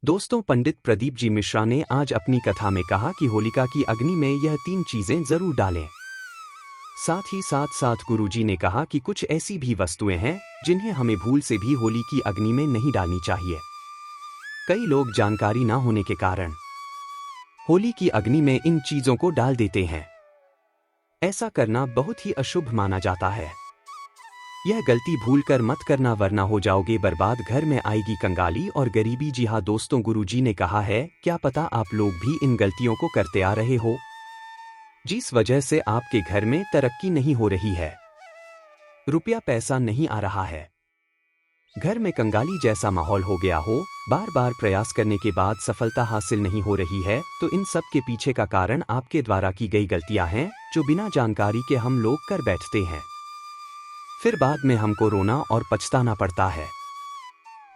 दोस्तों, पंडित प्रदीप जी मिश्रा ने आज अपनी कथा में कहा कि होलिका की अग्नि में यह 3 चीजें जरूर डालें। साथ ही साथ गुरुजी ने कहा कि कुछ ऐसी भी वस्तुएं हैं जिन्हें हमें भूल से भी होली की अग्नि में नहीं डालनी चाहिए। कई लोग जानकारी ना होने के कारण होली की अग्नि में इन चीजों को डाल देते हैं। ऐसा करना बहुत ही अशुभ माना जाता है। यह गलती भूलकर मत करना, वरना हो जाओगे बर्बाद, घर में आएगी कंगाली और गरीबी। जी हाँ दोस्तों, गुरुजी ने कहा है, क्या पता आप लोग भी इन गलतियों को करते आ रहे हो, जिस वजह से आपके घर में तरक्की नहीं हो रही है, रुपया पैसा नहीं आ रहा है, घर में कंगाली जैसा माहौल हो गया हो, बार बार प्रयास करने के बाद सफलता हासिल नहीं हो रही है। तो इन सब के पीछे का कारण आपके द्वारा की गई गलतियां हैं, जो बिना जानकारी के हम लोग कर बैठते हैं। फिर बाद में हमको रोना और पछताना पड़ता है।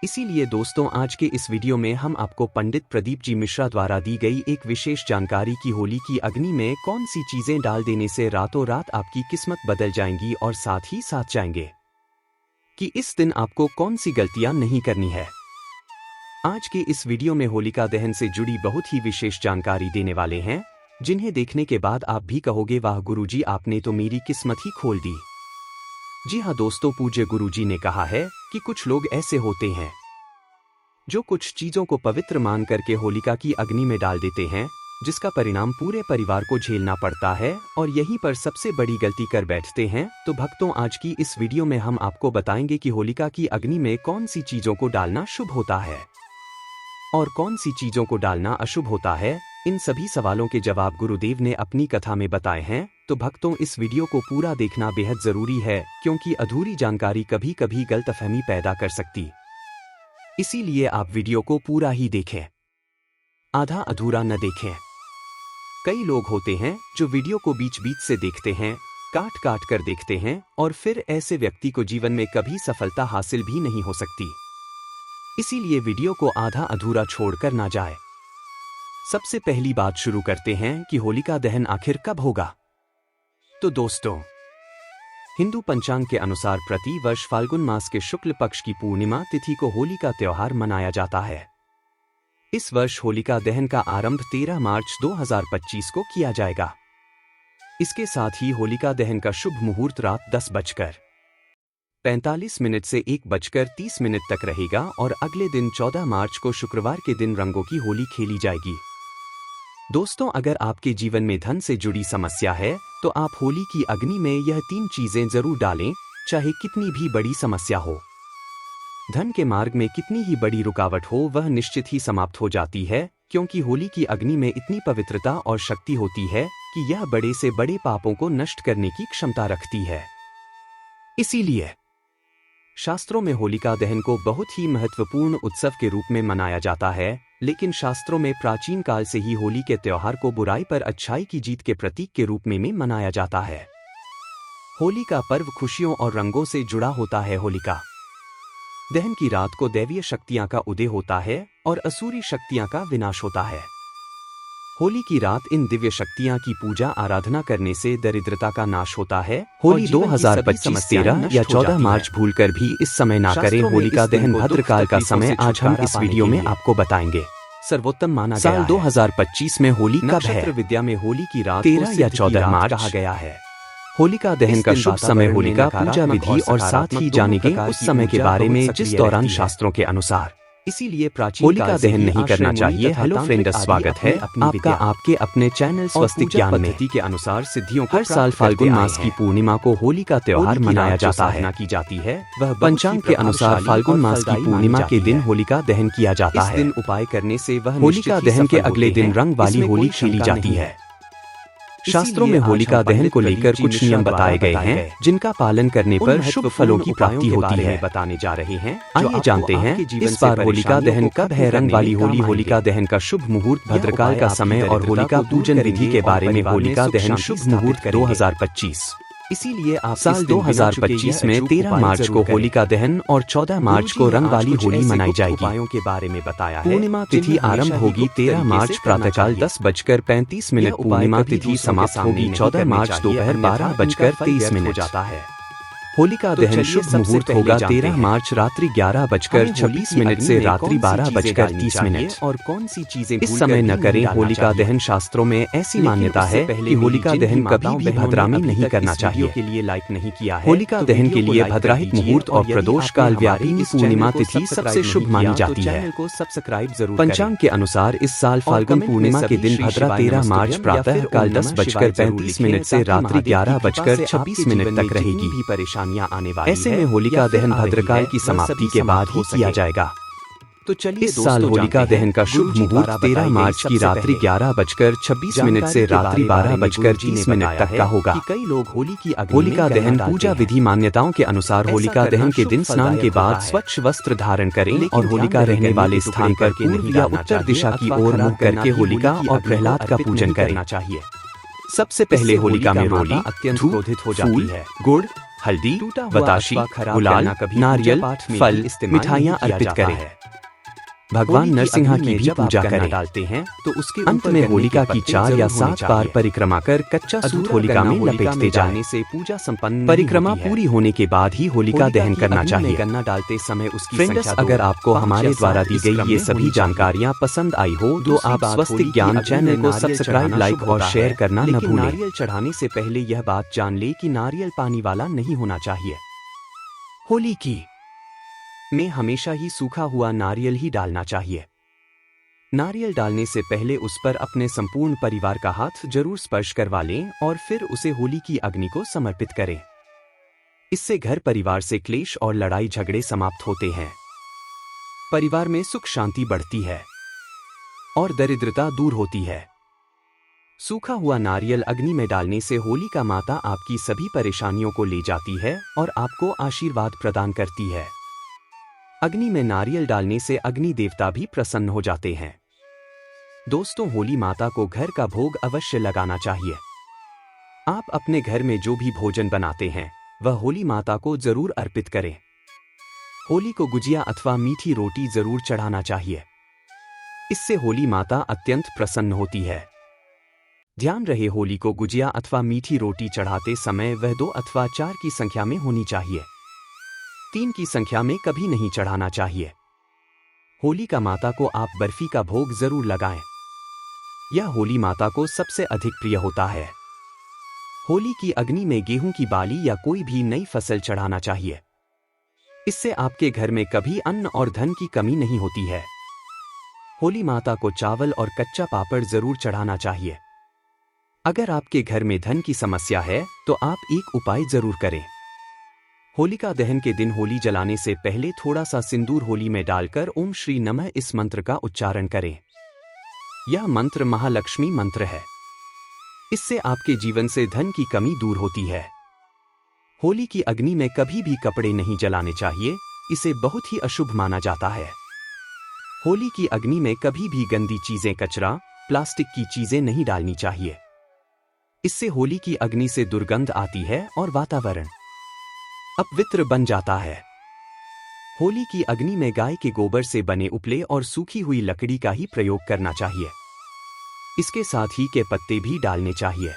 इसीलिए दोस्तों, आज के इस वीडियो में हम आपको पंडित प्रदीप जी मिश्रा द्वारा दी गई एक विशेष जानकारी की होली की अग्नि में कौन सी चीजें डाल देने से रातों रात आपकी किस्मत बदल जाएंगी, और साथ ही साथ जाएंगे कि इस दिन आपको कौन सी गलतियां नहीं करनी है। आज के इस वीडियो में होलिका दहन से जुड़ी बहुत ही विशेष जानकारी देने वाले हैं, जिन्हें देखने के बाद आप भी कहोगे, वाह गुरुजी, आपने तो मेरी किस्मत ही खोल दी। जी हाँ दोस्तों, पूज्य गुरुजी ने कहा है कि कुछ लोग ऐसे होते हैं जो कुछ चीजों को पवित्र मान करके होलिका की अग्नि में डाल देते हैं, जिसका परिणाम पूरे परिवार को झेलना पड़ता है, और यहीं पर सबसे बड़ी गलती कर बैठते हैं। तो भक्तों, आज की इस वीडियो में हम आपको बताएंगे कि होलिका की अग्नि में कौन सी चीजों को डालना शुभ होता है और कौन सी चीजों को डालना अशुभ होता है। इन सभी सवालों के जवाब गुरुदेव ने अपनी कथा में बताए हैं। तो भक्तों, इस वीडियो को पूरा देखना बेहद जरूरी है, क्योंकि अधूरी जानकारी कभी कभी गलतफहमी पैदा कर सकती। इसीलिए आप वीडियो को पूरा ही देखें, आधा अधूरा न देखें। कई लोग होते हैं जो वीडियो को बीच बीच से देखते हैं, काट काट कर देखते हैं, और फिर ऐसे व्यक्ति को जीवन में कभी सफलता हासिल भी नहीं हो सकती। इसीलिए वीडियो को आधा अधूरा छोड़कर ना जाए। सबसे पहली बात शुरू करते हैं कि होलिका दहन आखिर कब होगा। तो दोस्तों, हिंदू पंचांग के अनुसार प्रति वर्ष फाल्गुन मास के शुक्ल पक्ष की पूर्णिमा तिथि को होली का त्योहार मनाया जाता है। इस वर्ष होलिका दहन का आरंभ 13 मार्च 2025 को किया जाएगा। इसके साथ ही होलिका दहन का शुभ मुहूर्त रात 10:45 से 1:30 तक रहेगा, और अगले दिन 14 मार्च को शुक्रवार के दिन रंगों की होली खेली जाएगी। दोस्तों, अगर आपके जीवन में धन से जुड़ी समस्या है तो आप होली की अग्नि में यह 3 चीजें जरूर डालें, चाहे कितनी भी बड़ी समस्या हो। धन के मार्ग में कितनी ही बड़ी रुकावट हो, वह निश्चित ही समाप्त हो जाती है, क्योंकि होली की अग्नि में इतनी पवित्रता और शक्ति होती है कि यह बड़े से बड़े पापों को नष्ट करने की क्षमता रखती है। इसीलिए शास्त्रों में होलिका दहन को बहुत ही महत्वपूर्ण उत्सव के रूप में मनाया जाता है। लेकिन शास्त्रों में प्राचीन काल से ही होली के त्योहार को बुराई पर अच्छाई की जीत के प्रतीक के रूप में मनाया जाता है। होली का पर्व खुशियों और रंगों से जुड़ा होता है। होलिका दहन की रात को दैवीय शक्तियां का उदय होता है और असुरी शक्तियां का विनाश होता है। होली की रात इन दिव्य शक्तियां की पूजा आराधना करने से दरिद्रता का नाश होता है। होली 2025 13 या 14 मार्च भूलकर भी इस समय ना करें। होलिका दहन भद्रकाल का समय आज हम इस वीडियो में आपको बताएंगे। सर्वोत्तम माना गया है। साल 2025 में होली कब है? विद्या में होली की रात 13 या 14 मार्च कहा गया है। होलिका दहन का शुभ समय होलिका पूजा विधि और साथ ही जानेंगे उस समय के बारे में जिस दौरान शास्त्रों के अनुसार इसीलिए प्राचीन होलिका दहन नहीं करना चाहिए। हेलो फ्रेंड, स्वागत है आपका आपके अपने चैनल स्वस्तिक ज्ञान में। के अनुसार सिद्धियों हर साल फाल्गुन मास की पूर्णिमा को होली का त्योहार मनाया जाता है। की जाती है वह पंचांग के अनुसार फाल्गुन मास की पूर्णिमा के दिन होलिका दहन किया जाता है। इस दिन उपाय करने से वह होलिका दहन के अगले दिन रंग वाली होली खेली जाती है। शास्त्रों में होलिका दहन को लेकर कुछ नियम बताए गए हैं, जिनका पालन करने पर शुभ फलों की प्राप्ति होती है। बताने जा रहे हैं, आइए जानते हैं इस बार होलिका दहन कब है। रंग वाली होली। होलिका दहन का शुभ मुहूर्त भद्रकाल का समय और होलिका पूजन विधि के बारे में। होलिका दहन शुभ मुहूर्त 2025। इसीलिए आप साल 2025 में 13 मार्च को होलिका दहन और 14 मार्च को रंग वाली होली मनाई जाएगी। उपायों के बारे में बताया है। पूर्णिमा तिथि आरंभ होगी 13 मार्च प्रातःकाल 10:35। पूर्णिमा तिथि समाप्त होगी 14 मार्च दोपहर 12:23 जाता है। होलिका दहन शुभ मुहूर्त होगा 13 मार्च रात्रि 11:26 से रात्रि 12:30 और कौन सी चीजें इस समय न करें। होलिका दहन शास्त्रों में ऐसी मान्यता है कि होलिका दहन कभी भी भद्रामी नहीं करना चाहिए। के लिए लाइक नहीं किया है, होलिका दहन के लिए भद्राहित मुहूर्त और प्रदोष काल व्यापिनी पूर्णिमा तिथि सबसे शुभ मानी जाती है। को सब्सक्राइब जरूर। पंचांग के अनुसार इस साल फाल्गुन पूर्णिमा के दिन भद्रा 13 मार्च प्रातः काल 10:35 से रात्रि 11:26 तक रहेगी। भी परेशानियां आने वाली ऐसे में होलिका दहन भद्रकाल की समाप्ति के बाद ही किया जाएगा। तो चलिए इस साल होलिका दहन का शुभ मुहूर्त 13 मार्च की रात्रि 11:26 से रात्रि 12:30 तक का होगा। कई लोग होलिका दहन पूजा विधि मान्यताओं के अनुसार होलिका दहन के दिन स्नान के बाद स्वच्छ वस्त्र धारण करें और होलिका रहने वाले स्थान पर पूर्व या उत्तर दिशा की ओर मुख करके होलिका और प्रहलाद का पूजन करना चाहिए। सबसे पहले होलिका में रोली अत्यंत क्रोधित हो जाती है। गुड़, हल्दी, बताशी, गुलाल, नारियल, फल, मिठाइयाँ अर्पित करें। भगवान नरसिंह की भी पूजा करें। डालते हैं तो उसके अंत में होलिका की 4 या 7 बार परिक्रमा कर कच्चा सूत होलिका में लपेटते जाने से पूजा संपन्न। परिक्रमा पूरी होने के बाद ही होलिका दहन करना चाहिए। गन्ना डालते समय उसकी फ्रेंड्स, अगर आपको हमारे द्वारा दी गई ये सभी जानकारियाँ पसंद आई हो तो आप स्वस्तिक ज्ञान चैनल को सब्सक्राइब, लाइक और शेयर करना न भूलें। नारियल चढ़ाने से पहले यह बात जान ले कि नारियल पानी वाला नहीं होना चाहिए। होली की में हमेशा ही सूखा हुआ नारियल ही डालना चाहिए। नारियल डालने से पहले उस पर अपने संपूर्ण परिवार का हाथ जरूर स्पर्श करवा लें और फिर उसे होली की अग्नि को समर्पित करें। इससे घर परिवार से क्लेश और लड़ाई झगड़े समाप्त होते हैं, परिवार में सुख शांति बढ़ती है और दरिद्रता दूर होती है। सूखा हुआ नारियल अग्नि में डालने से होलिका माता आपकी सभी परेशानियों को ले जाती है और आपको आशीर्वाद प्रदान करती है। अग्नि में नारियल डालने से अग्नि देवता भी प्रसन्न हो जाते हैं। दोस्तों, होली माता को घर का भोग अवश्य लगाना चाहिए। आप अपने घर में जो भी भोजन बनाते हैं वह होली माता को जरूर अर्पित करें। होली को गुजिया अथवा मीठी रोटी जरूर चढ़ाना चाहिए। इससे होली माता अत्यंत प्रसन्न होती है। ध्यान रहे, होली को गुजिया अथवा मीठी रोटी चढ़ाते समय वह 2 अथवा 4 की संख्या में होनी चाहिए। 3 की संख्या में कभी नहीं चढ़ाना चाहिए। होलिका माता को आप बर्फी का भोग जरूर लगाएं। यह होली माता को सबसे अधिक प्रिय होता है। होली की अग्नि में गेहूं की बाली या कोई भी नई फसल चढ़ाना चाहिए। इससे आपके घर में कभी अन्न और धन की कमी नहीं होती है। होली माता को चावल और कच्चा पापड़ जरूर चढ़ाना चाहिए। अगर आपके घर में धन की समस्या है तो आप एक उपाय जरूर करें। होलिका दहन के दिन होली जलाने से पहले थोड़ा सा सिंदूर होली में डालकर ओम श्री नमः इस मंत्र का उच्चारण करें। यह मंत्र महालक्ष्मी मंत्र है। इससे आपके जीवन से धन की कमी दूर होती है। होली की अग्नि में कभी भी कपड़े नहीं जलाने चाहिए, इसे बहुत ही अशुभ माना जाता है। होली की अग्नि में कभी भी गंदी चीजें, कचरा, प्लास्टिक की चीजें नहीं डालनी चाहिए। इससे होली की अग्नि से दुर्गंध आती है और वातावरण अपवित्र बन जाता है। होली की अग्नि में गाय के गोबर से बने उपले और सूखी हुई लकड़ी का ही प्रयोग करना चाहिए। इसके साथ ही के पत्ते भी डालने चाहिए।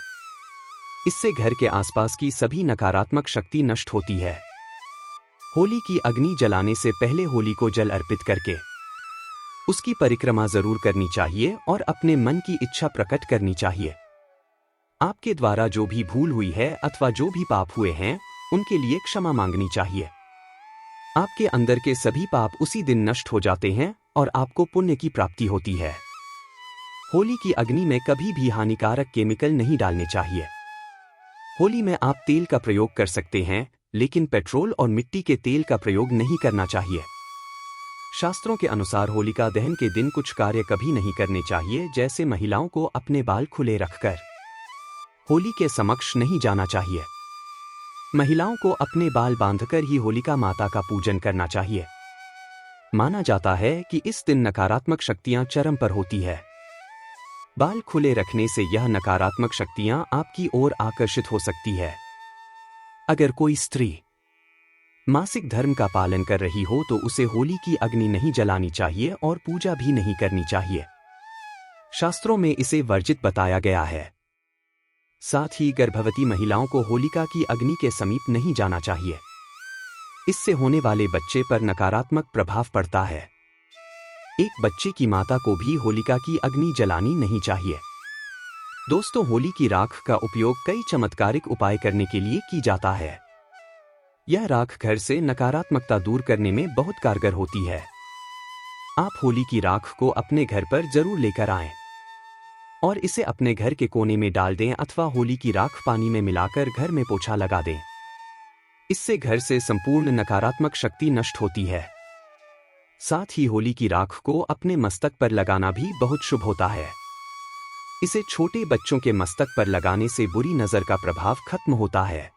इससे घर के आसपास की सभी नकारात्मक शक्ति नष्ट होती है। होली की अग्नि जलाने से पहले होली को जल अर्पित करके उसकी परिक्रमा जरूर करनी चाहिए और अपने मन की इच्छा प्रकट करनी चाहिए। आपके द्वारा जो भी भूल हुई है अथवा जो भी पाप हुए हैं उनके लिए क्षमा मांगनी चाहिए। आपके अंदर के सभी पाप उसी दिन नष्ट हो जाते हैं और आपको पुण्य की प्राप्ति होती है। होली की अग्नि में कभी भी हानिकारक केमिकल नहीं डालने चाहिए। होली में आप तेल का प्रयोग कर सकते हैं, लेकिन पेट्रोल और मिट्टी के तेल का प्रयोग नहीं करना चाहिए। शास्त्रों के अनुसार होलिका दहन के दिन कुछ कार्य कभी नहीं करने चाहिए, जैसे महिलाओं को अपने बाल खुले रखकर होली के समक्ष नहीं जाना चाहिए। महिलाओं को अपने बाल बांधकर ही होलिका माता का पूजन करना चाहिए। माना जाता है कि इस दिन नकारात्मक शक्तियां चरम पर होती है। बाल खुले रखने से यह नकारात्मक शक्तियां आपकी ओर आकर्षित हो सकती है। अगर कोई स्त्री मासिक धर्म का पालन कर रही हो तो उसे होली की अग्नि नहीं जलानी चाहिए और पूजा भी नहीं करनी चाहिए। शास्त्रों में इसे वर्जित बताया गया है। साथ ही गर्भवती महिलाओं को होलिका की अग्नि के समीप नहीं जाना चाहिए। इससे होने वाले बच्चे पर नकारात्मक प्रभाव पड़ता है। एक बच्चे की माता को भी होलिका की अग्नि जलानी नहीं चाहिए। दोस्तों, होली की राख का उपयोग कई चमत्कारिक उपाय करने के लिए की जाता है। यह राख घर से नकारात्मकता दूर करने में बहुत कारगर होती है। आप होली की राख को अपने घर पर जरूर लेकर आएं और इसे अपने घर के कोने में डाल दें अथवा होली की राख पानी में मिलाकर घर में पोछा लगा दें। इससे घर से संपूर्ण नकारात्मक शक्ति नष्ट होती है। साथ ही होली की राख को अपने मस्तक पर लगाना भी बहुत शुभ होता है। इसे छोटे बच्चों के मस्तक पर लगाने से बुरी नजर का प्रभाव खत्म होता है।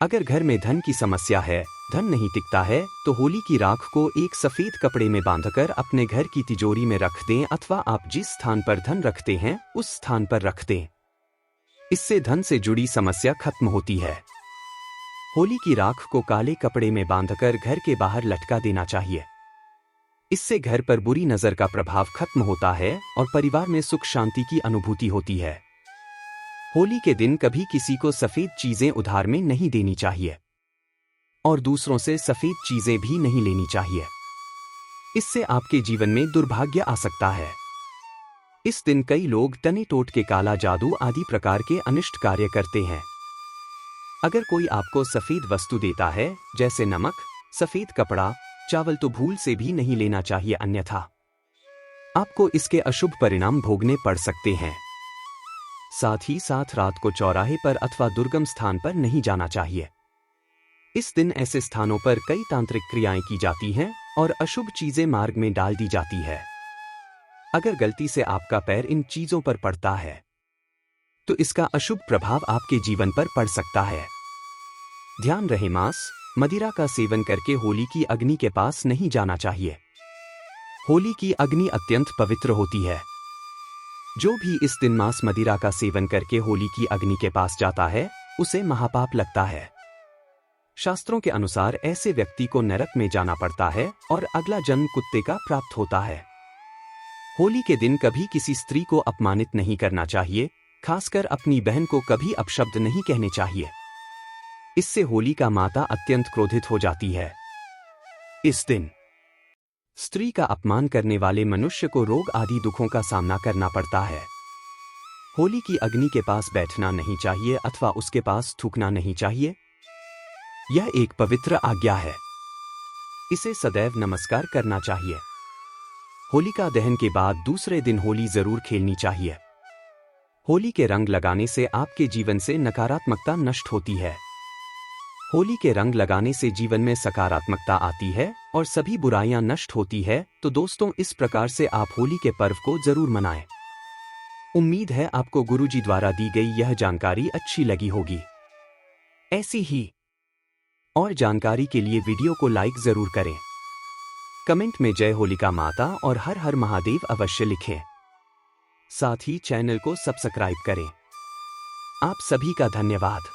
अगर घर में धन की समस्या है, धन नहीं टिकता है, तो होली की राख को एक सफेद कपड़े में बांधकर अपने घर की तिजोरी में रख दें अथवा आप जिस स्थान पर धन रखते हैं उस स्थान पर रख दें। इससे धन से जुड़ी समस्या खत्म होती है। होली की राख को काले कपड़े में बांधकर घर के बाहर लटका देना चाहिए। इससे घर पर बुरी नजर का प्रभाव खत्म होता है और परिवार में सुख शांति की अनुभूति होती है। होली के दिन कभी किसी को सफेद चीजें उधार में नहीं देनी चाहिए और दूसरों से सफेद चीजें भी नहीं लेनी चाहिए। इससे आपके जीवन में दुर्भाग्य आ सकता है। इस दिन कई लोग टने टोट के काला जादू आदि प्रकार के अनिष्ट कार्य करते हैं। अगर कोई आपको सफेद वस्तु देता है जैसे नमक, सफेद कपड़ा, चावल, तो भूल से भी नहीं लेना चाहिए, अन्यथा आपको इसके अशुभ परिणाम भोगने पड़ सकते हैं। साथ ही साथ रात को चौराहे पर अथवा दुर्गम स्थान पर नहीं जाना चाहिए। इस दिन ऐसे स्थानों पर कई तांत्रिक क्रियाएं की जाती हैं और अशुभ चीजें मार्ग में डाल दी जाती है। अगर गलती से आपका पैर इन चीजों पर पड़ता है तो इसका अशुभ प्रभाव आपके जीवन पर पड़ सकता है। ध्यान रहे, मांस, मदिरा का सेवन करके होली की अग्नि के पास नहीं जाना चाहिए। होली की अग्नि अत्यंत पवित्र होती है। जो भी इस दिन मांस मदिरा का सेवन करके होली की अग्नि के पास जाता है उसे महापाप लगता है। शास्त्रों के अनुसार ऐसे व्यक्ति को नरक में जाना पड़ता है और अगला जन्म कुत्ते का प्राप्त होता है। होली के दिन कभी किसी स्त्री को अपमानित नहीं करना चाहिए, खासकर अपनी बहन को कभी अपशब्द नहीं कहने चाहिए। इससे होली का माता अत्यंत क्रोधित हो जाती है। इस दिन स्त्री का अपमान करने वाले मनुष्य को रोग आदि दुखों का सामना करना पड़ता है। होली की अग्नि के पास बैठना नहीं चाहिए अथवा उसके पास थूकना नहीं चाहिए। यह एक पवित्र आज्ञा है। इसे सदैव नमस्कार करना चाहिए। होलिका दहन के बाद दूसरे दिन होली जरूर खेलनी चाहिए। होली के रंग लगाने से आपके जीवन से नकारात्मकता नष्ट होती है। होली के रंग लगाने से जीवन में सकारात्मकता आती है और सभी बुराइयां नष्ट होती है। तो दोस्तों, इस प्रकार से आप होली के पर्व को जरूर मनाएं। उम्मीद है आपको गुरुजी द्वारा दी गई यह जानकारी अच्छी लगी होगी। ऐसी ही और जानकारी के लिए वीडियो को लाइक जरूर करें। कमेंट में जय होलिका माता और हर हर महादेव अवश्य लिखें। साथ ही चैनल को सब्सक्राइब करें। आप सभी का धन्यवाद।